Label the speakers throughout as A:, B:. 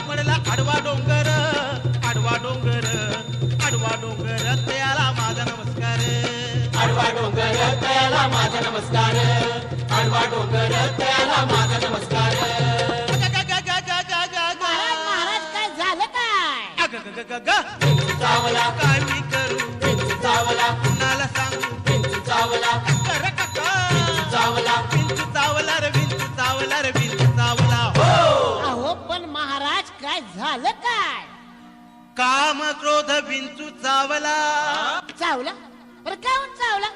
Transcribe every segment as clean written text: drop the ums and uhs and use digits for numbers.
A: म्हणला आडवा डोंगर आडवा डोंगर आडवा डोंगर त्याला माझा नमस्कार
B: आडवा डोंगर त्याला माझा नमस्कार आडवा डोंगर त्याला माझा नमस्कार
C: महाराज काय झालं काय
B: चावला
A: काय मी करू
B: विंचू चावला
A: कुणाला सांगू
B: विंचू चावला
A: कर काका
B: चावला
A: विंचू चावला रे विंचू चावला रे विंचू चावला
C: अहो पण महाराज काय झालं काय
A: काम क्रोध विंचू चावला
C: चावला बरं काहून चावला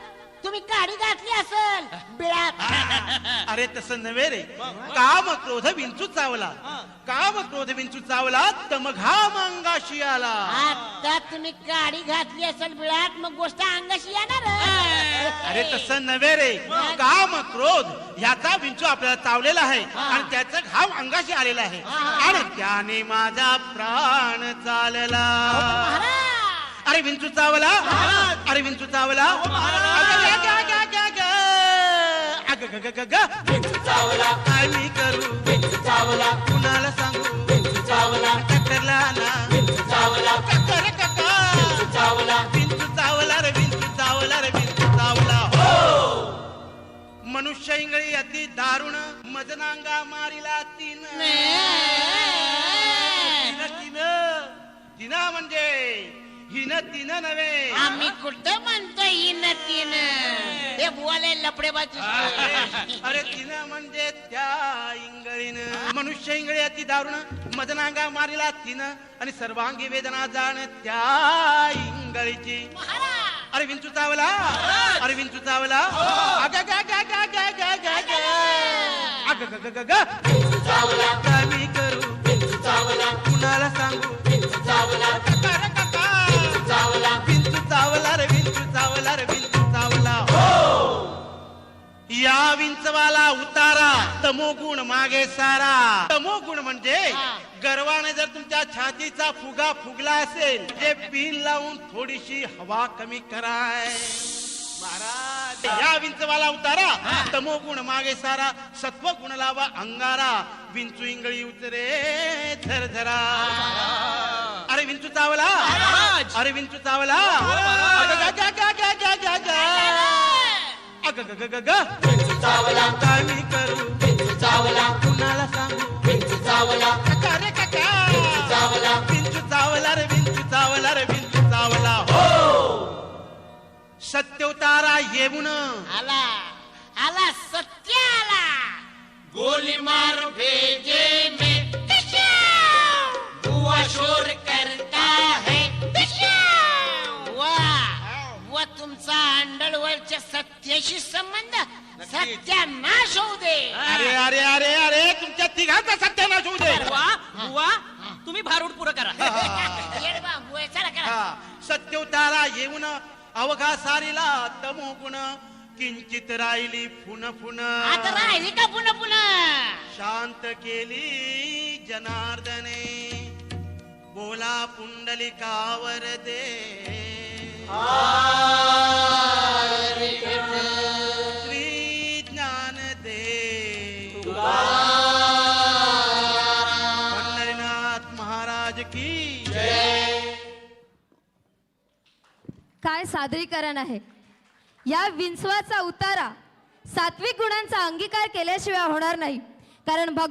C: तुम्ही काडी घातली असेल बिळात
A: अरे तसं नव्हे रे काम क्रोध विंचू चावला काम क्रोध विंचू चावला तम घाम अंगाशी आला
C: आता तुम्ही काडी घातली असेल बिळात मग गोष्ट अंगाशी येणार
A: अरे तसं नव्हे रे काम क्रोध ह्याचा विंचू आपल्याला चावलेला आहे आणि त्याचा घाम अंगाशी आलेला आहे आणि त्याने माझा प्राण चालला अरे विंचू चावला अरे विंचू चावला
B: विंचू चावला
A: काय मी करू
B: विंचू चावला
A: कुणाला सांगू
B: विंचू चावला
A: टक्करला ना
B: विंचू चावला
A: काका रे काका
B: विंचू चावला
A: विंचू चावला रे विंचू चावला रे विंचू चावला मनुष्य इंगळी अति दारुण मजनांगा मारिला तीन तीन तीन म्हणजे हिन तीन नव्हे
C: आम्ही कुठं म्हणतो हिन तीन हे बुवाले लपडेबाजी
A: अरे तीन म्हणजे त्या इंगळीनं मनुष्य इंगळी अति दारुण मजनांगा मारिला तीन आणि सर्वांगी वेदना जाण त्या इंगळीची अरे विंचू चावला अरे विंचू चावला
B: विंचू चावला
A: काय मी करू
B: विंचू चावला
A: कुणाला सांगू
B: विंचू चावला विंचू चावला
A: विंचू चावला रे विंचू चावला रे विंचू चावला या विंचवाला उतारा तमोगुण मागे सारा तमोगुण म्हणजे गर्वाने जर तुमच्या छातीचा फुगा फुगला असेल ते पिन लावून थोडीशी हवा कमी कराय महाराज या विंचवाला उतारा तमोगुण मागे सारा सत्व गुण लावा अंगारा विंचू इंगळी उतरे झरझरा अरे विंचू चावला अरे विंचू चावला
B: विंचू चावला
A: काय मी करू
B: विंचू चावला
A: कुणाला सांगू
B: विंचू चावला
A: काका रे काका
B: विंचू चावला
A: विंचू चावला रे विंचू चावला रे विंचू चावला सत्य उतारा येऊन
C: आला आला सत्य आला
B: गोली मार भेजे में बुआ शोर करता है
C: वा तुमचा अंडळवरच्या सत्याशी संबंध सत्यानाश होऊ दे
A: अरे अरे अरे अरे तुमच्या तिघांचा सत्यानाश होऊ दे
D: बुवा तुम्ही भारूड पुरं करा
C: येडबा, बुवा, चला करा.
A: सत्य उतारा येऊन अवघा सारीला तमोगुण किंचित राहिली फुन फुन
C: आता राहिली का पुन्हा पुन्हा
A: शांत केली जनार्दने बोला पुंडलिकावर दे श्री ज्ञान दे पंढरीनाथ महाराज की
E: काय सादरीकरण आहे. या विंचवाचा उतारा सात्विक गुणांचा अंगीकार केल्याशिवाय होणार नाही. कारण